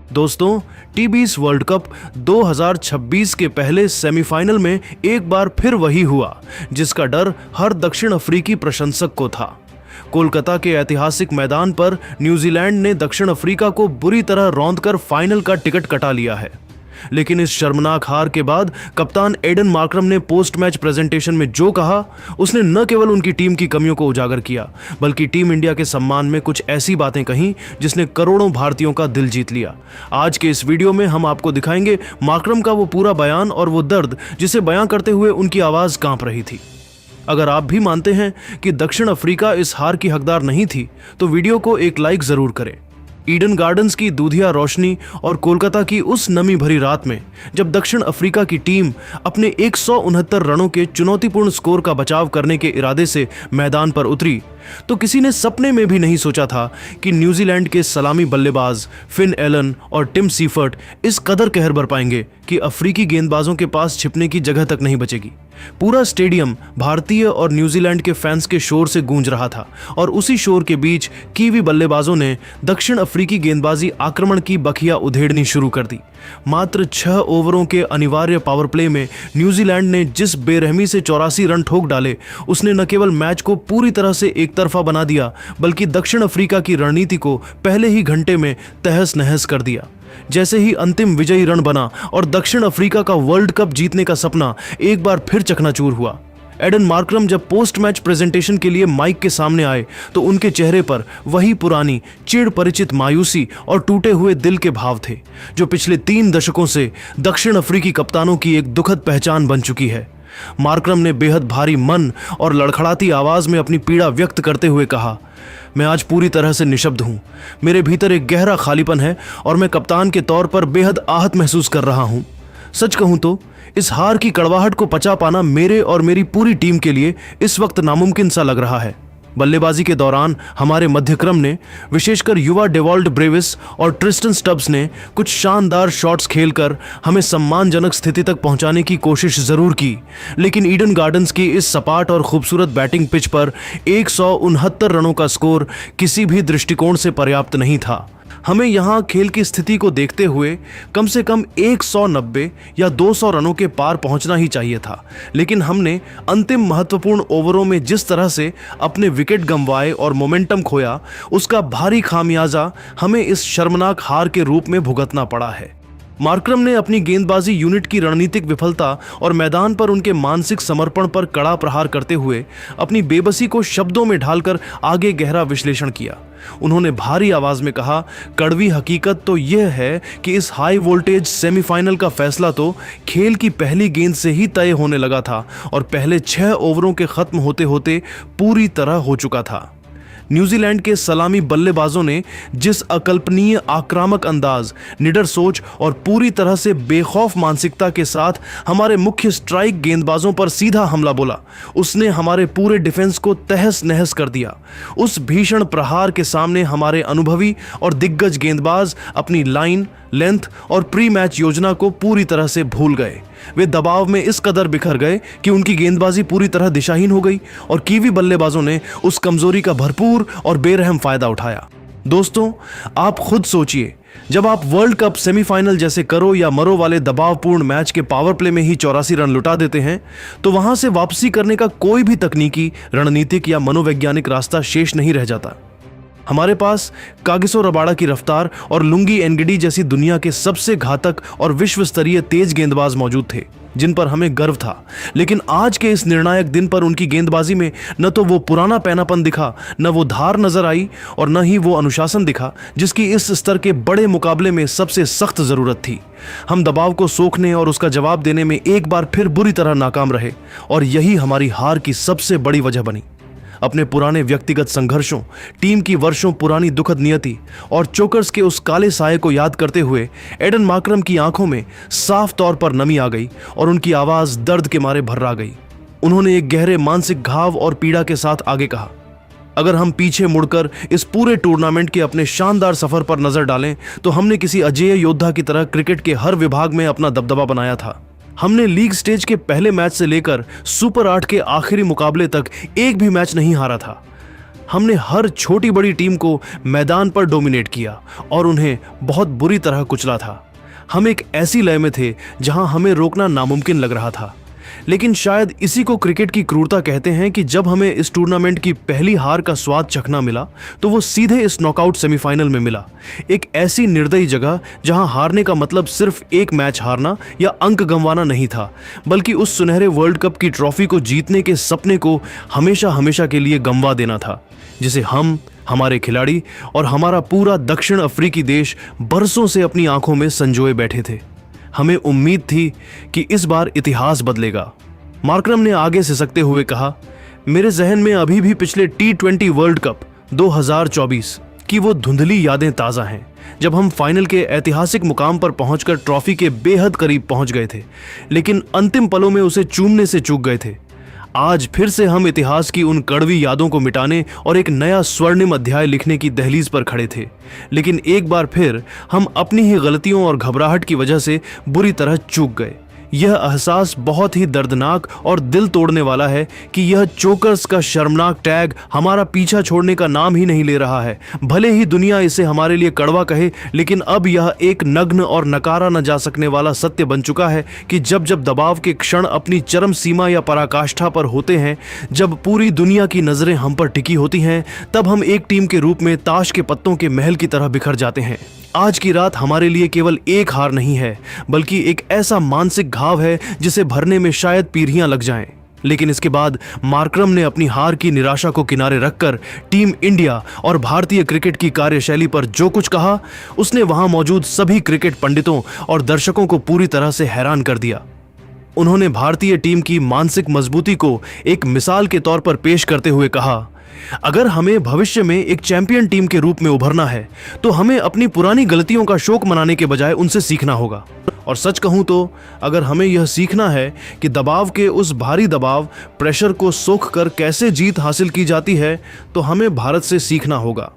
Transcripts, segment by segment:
दोस्तों, टी20 world cup 2026 के पहले सेमीफाइनल में एक बार फिर वही हुआ जिसका डर हर दक्षिण अफ्रीकी प्रशंसक को था। कोलकाता के ऐतिहासिक मैदान पर न्यूजीलैंड ने दक्षिण अफ्रीका को बुरी तरह रौंदकर फाइनल का टिकट कटा लिया है। लेकिन इस शर्मनाक हार के बाद कप्तान एडन मार्करम ने पोस्ट मैच प्रेजेंटेशन में जो कहा, उसने न केवल उनकी टीम की कमियों को उजागर किया बल्कि टीम इंडिया के सम्मान में कुछ ऐसी बातें कहीं जिसने करोड़ों भारतीयों का दिल जीत लिया। आज के इस वीडियो में हम आपको दिखाएंगे मार्करम का वो पूरा बयान और वो दर्द जिसे बयां करते हुए उनकी आवाज कांप रही थी। अगर आप भी मानते हैं कि दक्षिण अफ्रीका इस हार की हकदार नहीं थी तो वीडियो को एक लाइक जरूर करें। ईडन गार्डन्स की दूधिया रोशनी और कोलकाता की उस नमी भरी रात में जब दक्षिण अफ्रीका की टीम अपने 169 रनों के चुनौतीपूर्ण स्कोर का बचाव करने के इरादे से मैदान पर उतरी तो किसी ने सपने में भी नहीं सोचा था कि न्यूजीलैंड के सलामी बल्लेबाज फिन एलन और टिम सीफर्ट इस कदर कहर बर पाएंगे कि अफ्रीकी गेंदबाजों के पास छिपने की जगह तक नहीं बचेगी। पूरा स्टेडियम भारतीय और न्यूजीलैंड के फैंस के शोर से गूंज रहा था और उसी शोर के बीच कीवी बल्लेबाजों ने दक्षिण अफ्रीकी गेंदबाजी आक्रमण की बखिया उधेड़नी शुरू कर दी। मात्र 6 ओवरों के अनिवार्य पावर प्ले में न्यूजीलैंड ने जिस बेरहमी से 84 रन ठोक डाले, उसने न केवल मैच को पूरी तरह से एक तरफा बना दिया बल्कि दक्षिण अफ्रीका की रणनीति को पहले ही घंटे में तहस नहस कर दिया। जैसे ही अंतिम विजयी रन बना और दक्षिण अफ्रीका का वर्ल्ड कप जीतने का सपना एक बार फिर चकनाचूर हुआ, एडन मार्करम जब पोस्ट मैच प्रेजेंटेशन के लिए माइक के सामने आए तो उनके चेहरे पर वही पुरानी चिड़ परिचित मायूसी और टूटे हुए दिल के भाव थे जो पिछले 3 दशकों से दक्षिण अफ्रीकी कप्तानों की एक दुखद पहचान बन चुकी है। मार्करम ने बेहद भारी मन और लड़खड़ाती आवाज में अपनी पीड़ा व्यक्त करते हुए कहा, मैं आज पूरी तरह से निशब्द हूं। मेरे भीतर एक गहरा खालीपन है और मैं कप्तान के तौर पर बेहद आहत महसूस कर रहा हूं। सच कहूं तो इस हार की कड़वाहट को पचा पाना मेरे और मेरी पूरी टीम के लिए इस वक्त नामुमकिन सा लग रहा है। बल्लेबाजी के दौरान हमारे मध्यक्रम ने, विशेषकर युवा डेवॉल्ट ब्रेविस और ट्रिस्टन स्टब्स ने कुछ शानदार शॉट्स खेलकर हमें सम्मानजनक स्थिति तक पहुंचाने की कोशिश जरूर की, लेकिन ईडन गार्डन्स की इस सपाट और खूबसूरत बैटिंग पिच पर 169 रनों का स्कोर किसी भी दृष्टिकोण से पर्याप्त नहीं था। हमें यहां खेल की स्थिति को देखते हुए कम से कम 190 या 200 रनों के पार पहुंचना ही चाहिए था, लेकिन हमने अंतिम महत्वपूर्ण ओवरों में जिस तरह से अपने विकेट गंवाए और मोमेंटम खोया, उसका भारी खामियाजा हमें इस शर्मनाक हार के रूप में भुगतना पड़ा है। मार्करम ने अपनी गेंदबाजी यूनिट की रणनीतिक विफलता और मैदान पर उनके मानसिक समर्पण पर कड़ा प्रहार करते हुए अपनी बेबसी को शब्दों में ढालकर आगे गहरा विश्लेषण किया। उन्होंने भारी आवाज में कहा, कड़वी हकीकत तो यह है कि इस हाई वोल्टेज सेमीफाइनल का फैसला तो खेल की पहली गेंद से ही तय होने लगा था और पहले 6 ओवरों के खत्म होते होते पूरी तरह हो चुका था। न्यूजीलैंड के सलामी बल्लेबाजों ने जिस अकल्पनीय आक्रामक अंदाज, निडर सोच और पूरी तरह से बेखौफ मानसिकता के साथ हमारे मुख्य स्ट्राइक गेंदबाजों पर सीधा हमला बोला, उसने हमारे पूरे डिफेंस को तहस नहस कर दिया। उस भीषण प्रहार के सामने हमारे अनुभवी और दिग्गज गेंदबाज अपनी लाइन, लेंथ और प्री मैच योजना को पूरी तरह से भूल गए। वे दबाव में इस कदर बिखर गए कि उनकी गेंदबाजी पूरी तरह दिशाहीन हो गई और कीवी बल्लेबाजों ने उस कमजोरी का भरपूर और बेरहम फायदा उठाया। दोस्तों, आप खुद सोचिए, जब आप वर्ल्ड कप सेमीफाइनल जैसे करो या मरो वाले दबावपूर्ण मैच के पावर प्ले में ही 84 रन लुटा देते हैं तो वहां से वापसी करने का कोई भी तकनीकी, रणनीतिक या मनोवैज्ञानिक रास्ता शेष नहीं रह जाता। हमारे पास कागिसो रबाड़ा की रफ्तार और लुंगी एनगिडी जैसी दुनिया के सबसे घातक और विश्व स्तरीय तेज गेंदबाज मौजूद थे जिन पर हमें गर्व था, लेकिन आज के इस निर्णायक दिन पर उनकी गेंदबाजी में न तो वो पुराना पैनापन दिखा, न वो धार नजर आई और न ही वो अनुशासन दिखा जिसकी इस स्तर के बड़े मुकाबले में सबसे सख्त जरूरत थी। हम दबाव को सोखने और उसका जवाब देने में एक बार फिर बुरी तरह नाकाम रहे और यही हमारी हार की सबसे बड़ी वजह बनी। अपने पुराने व्यक्तिगत संघर्षों, टीम की वर्षों पुरानी दुखद नियति और चोकर्स के उस काले साये को याद करते हुए एडन मार्करम की आंखों में साफ तौर पर नमी आ गई और उनकी आवाज दर्द के मारे भर्रा गई। उन्होंने एक गहरे मानसिक घाव और पीड़ा के साथ आगे कहा, अगर हम पीछे मुड़कर इस पूरे टूर्नामेंट के अपने शानदार सफर पर नजर डालें तो हमने किसी अजेय योद्धा की तरह क्रिकेट के हर विभाग में अपना दबदबा बनाया था। हमने लीग स्टेज के पहले मैच से लेकर सुपर 8 के आखिरी मुकाबले तक एक भी मैच नहीं हारा था। हमने हर छोटी बड़ी टीम को मैदान पर डोमिनेट किया और उन्हें बहुत बुरी तरह कुचला था। हम एक ऐसी लय में थे जहां हमें रोकना नामुमकिन लग रहा था। लेकिन शायद इसी को क्रिकेट की क्रूरता कहते हैं कि जब हमें इस टूर्नामेंट की पहली हार का स्वाद चखना मिला तो वो सीधे इस नॉकआउट सेमीफाइनल में मिला। एक ऐसी निर्दयी जगह जहां हारने का मतलब सिर्फ एक मैच हारना या अंक गंवाना नहीं था, बल्कि उस सुनहरे वर्ल्ड कप की ट्रॉफी को जीतने के सपने को हमेशा हमेशा के लिए गंवा देना था, जिसे हम, हमारे खिलाड़ी और हमारा पूरा दक्षिण अफ्रीकी देश बरसों से अपनी आंखों में संजोए बैठे थे। हमें उम्मीद थी कि इस बार इतिहास बदलेगा। मार्करम ने आगे सिसकते हुए कहा, मेरे जहन में अभी भी पिछले T20 वर्ल्ड कप 2024 की वो धुंधली यादें ताज़ा हैं, जब हम फाइनल के ऐतिहासिक मुकाम पर पहुंचकर ट्रॉफी के बेहद करीब पहुंच गए थे, लेकिन अंतिम पलों में उसे चूमने से चूक गए थे। आज फिर से हम इतिहास की उन कड़वी यादों को मिटाने और एक नया स्वर्णिम अध्याय लिखने की दहलीज पर खड़े थे, लेकिन एक बार फिर हम अपनी ही गलतियों और घबराहट की वजह से बुरी तरह चूक गए। यह एहसास बहुत ही दर्दनाक और दिल तोड़ने वाला है कि यह चोकर्स का शर्मनाक टैग हमारा पीछा छोड़ने का नाम ही नहीं ले रहा है। भले ही दुनिया इसे हमारे लिए कड़वा कहे, लेकिन अब यह एक नग्न और नकारा न जा सकने वाला सत्य बन चुका है कि जब जब दबाव के क्षण अपनी चरम सीमा या पराकाष्ठा पर होते हैं, जब पूरी दुनिया की नजरें हम पर टिकी होती हैं, तब हम एक टीम के रूप में ताश के पत्तों के महल की तरह बिखर जाते हैं। आज की रात हमारे लिए केवल एक हार नहीं है, बल्कि एक ऐसा मानसिक घाव है जिसे भरने में शायद पीढ़ियां लग जाएं। लेकिन इसके बाद मार्करम ने अपनी हार की निराशा को किनारे रखकर टीम इंडिया और भारतीय क्रिकेट की कार्यशैली पर जो कुछ कहा, उसने वहां मौजूद सभी क्रिकेट पंडितों और दर्शकों को पूरी तरह से हैरान कर दिया। उन्होंने भारतीय टीम की मानसिक मजबूती को एक मिसाल के तौर पर पेश करते हुए कहा, अगर हमें भविष्य में एक चैंपियन टीम के रूप में उभरना है तो हमें अपनी पुरानी गलतियों का शोक मनाने के बजाय उनसे सीखना होगा। और सच कहूं तो अगर हमें यह सीखना है कि दबाव के उस भारी दबाव प्रेशर को सोख कर कैसे जीत हासिल की जाती है, तो हमें भारत से सीखना होगा।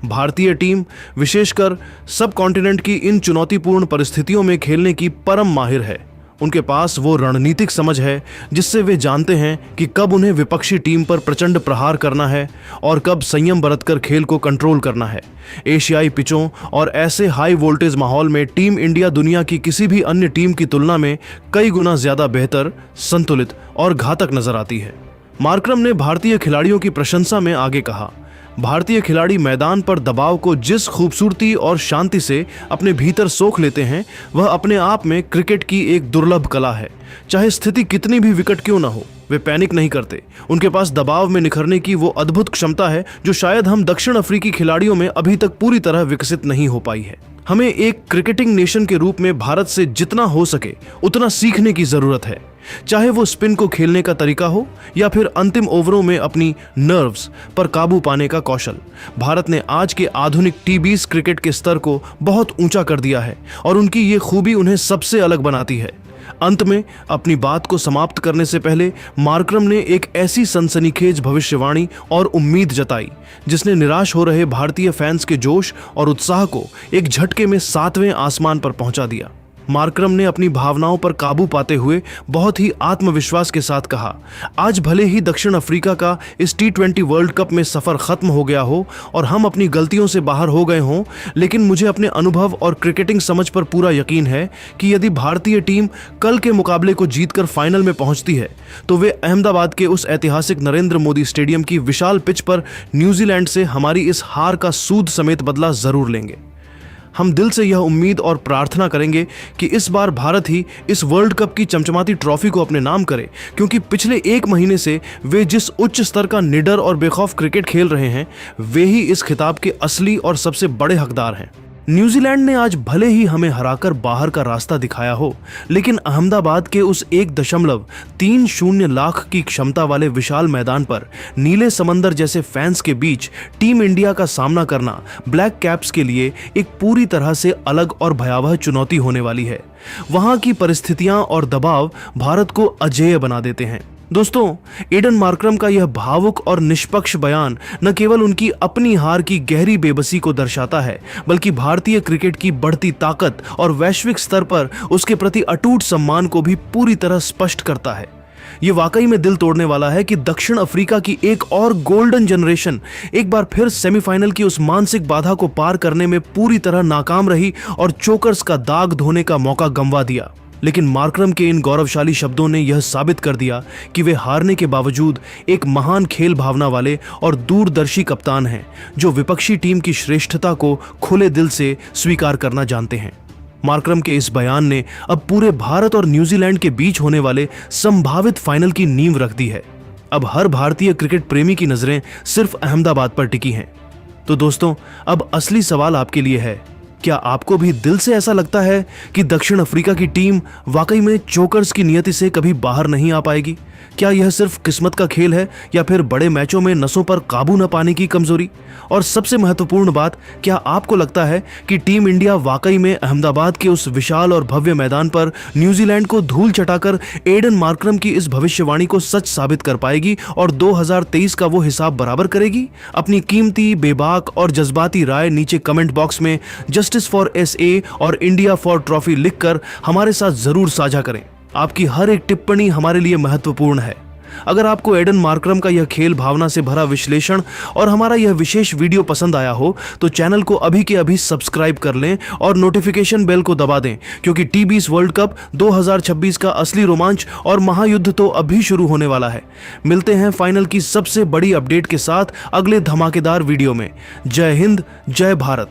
भारतीय टीम विशेषकर सब कॉन्टिनेंट की इन चुनौतीपूर्ण परिस्थितियों में खेलने की परम माहिर है। उनके पास वो रणनीतिक समझ है जिससे वे जानते हैं कि कब उन्हें विपक्षी टीम पर प्रचंड प्रहार करना है और कब संयम बरतकर खेल को कंट्रोल करना है। एशियाई पिचों और ऐसे हाई वोल्टेज माहौल में टीम इंडिया दुनिया की किसी भी अन्य टीम की तुलना में कई गुना ज्यादा बेहतर, संतुलित और घातक नजर आती है। मार्करम ने भारतीय खिलाड़ियों की प्रशंसा में आगे कहा, भारतीय खिलाड़ी मैदान पर दबाव को जिस खूबसूरती और शांति से अपने भीतर सोख लेते हैं, वह अपने आप में क्रिकेट की एक दुर्लभ कला है। चाहे स्थिति कितनी भी विकट क्यों न हो, वे पैनिक नहीं करते। उनके पास दबाव में निखरने की वो अद्भुत क्षमता है जो शायद हम दक्षिण अफ्रीकी खिलाड़ियों में अभी तक पूरी तरह विकसित नहीं हो पाई है। हमें एक क्रिकेटिंग नेशन के रूप में भारत से जितना हो सके उतना सीखने की जरूरत है, चाहे वो स्पिन को खेलने का तरीका हो या फिर अंतिम ओवरों में अपनी नर्व्स पर काबू पाने का कौशल। भारत ने आज के आधुनिक T20 क्रिकेट के स्तर को बहुत ऊंचा कर दिया है और उनकी ये खूबी उन्हें सबसे अलग बनाती है। अंत में अपनी बात को समाप्त करने से पहले मार्करम ने एक ऐसी सनसनीखेज भविष्यवाणी और उम्मीद जताई जिसने निराश हो रहे भारतीय फैंस के जोश और उत्साह को एक झटके में 7वें आसमान पर पहुंचा दिया। मार्करम ने अपनी भावनाओं पर काबू पाते हुए बहुत ही आत्मविश्वास के साथ कहा, आज भले ही दक्षिण अफ्रीका का इस T20 वर्ल्ड कप में सफर खत्म हो गया हो और हम अपनी गलतियों से बाहर हो गए हों, लेकिन मुझे अपने अनुभव और क्रिकेटिंग समझ पर पूरा यकीन है कि यदि भारतीय टीम कल के मुकाबले को जीतकर फाइनल में पहुंचती है तो वे अहमदाबाद के उस ऐतिहासिक नरेंद्र मोदी स्टेडियम की विशाल पिच पर न्यूजीलैंड से हमारी इस हार का सूद समेत बदला जरूर लेंगे। हम दिल से यह उम्मीद और प्रार्थना करेंगे कि इस बार भारत ही इस वर्ल्ड कप की चमचमाती ट्रॉफी को अपने नाम करे, क्योंकि पिछले एक महीने से वे जिस उच्च स्तर का निडर और बेखौफ क्रिकेट खेल रहे हैं, वे ही इस खिताब के असली और सबसे बड़े हकदार हैं। न्यूजीलैंड ने आज भले ही हमें हराकर बाहर का रास्ता दिखाया हो, लेकिन अहमदाबाद के उस 1.30 लाख की क्षमता वाले विशाल मैदान पर नीले समंदर जैसे फैंस के बीच टीम इंडिया का सामना करना ब्लैक कैप्स के लिए एक पूरी तरह से अलग और भयावह चुनौती होने वाली है। वहां की परिस्थितियां और दबाव भारत को अजेय बना देते हैं। दोस्तों, एडन मार्करम का यह भावुक और निष्पक्ष बयान न केवल उनकी अपनी हार की गहरी बेबसी को दर्शाता है, बल्कि भारतीय क्रिकेट की बढ़ती ताकत और वैश्विक स्तर पर उसके प्रति अटूट सम्मान को भी पूरी तरह स्पष्ट करता है। ये वाकई में दिल तोड़ने वाला है कि दक्षिण अफ्रीका की एक और गोल्डन जनरेशन एक बार फिर सेमीफाइनल की उस मानसिक बाधा को पार करने में पूरी तरह नाकाम रही और चोकर्स का दाग धोने का मौका गंवा दिया। लेकिन मार्करम के इन गौरवशाली शब्दों ने यह साबित कर दिया कि वे हारने के बावजूद एक महान खेल भावना वाले और दूरदर्शी कप्तान हैं, जो विपक्षी टीम की श्रेष्ठता को खुले दिल से स्वीकार करना जानते हैं। मार्करम के इस बयान ने अब पूरे भारत और न्यूजीलैंड के बीच होने वाले संभावित फाइनल की नींव रख दी है। अब हर भारतीय क्रिकेट प्रेमी की नजरें सिर्फ अहमदाबाद पर टिकी हैं। तो दोस्तों, अब असली सवाल आपके लिए है, क्या आपको भी दिल से ऐसा लगता है कि दक्षिण अफ्रीका की टीम वाकई में चोकर्स की नियति से कभी बाहर नहीं आ पाएगी? क्या यह सिर्फ किस्मत का खेल है या फिर बड़े मैचों में नसों पर काबू न पाने की कमजोरी? और सबसे महत्वपूर्ण बात, क्या आपको लगता है कि टीम इंडिया वाकई में अहमदाबाद के उस विशाल और भव्य मैदान पर न्यूजीलैंड को धूल चटाकर एडन मार्करम की इस भविष्यवाणी को सच साबित कर पाएगी और 2023 का वो हिसाब बराबर करेगी? अपनी कीमती, बेबाक और जज्बाती राय नीचे कमेंट बॉक्स में जस्टिस फॉर SA और इंडिया फॉर ट्रॉफी लिखकर हमारे साथ जरूर साझा करें। आपकी हर एक टिप्पणी हमारे लिए महत्वपूर्ण है। अगर आपको एडन मार्करम का यह खेल भावना से भरा विश्लेषण और हमारा यह विशेष वीडियो पसंद आया हो तो चैनल को अभी के अभी सब्सक्राइब कर लें और नोटिफिकेशन बेल को दबा दें, क्योंकि टी20 वर्ल्ड कप 2026 का असली रोमांच और महायुद्ध तो अभी शुरू होने वाला है। मिलते हैं फाइनल की सबसे बड़ी अपडेट के साथ अगले धमाकेदार वीडियो में। जय हिंद, जय भारत।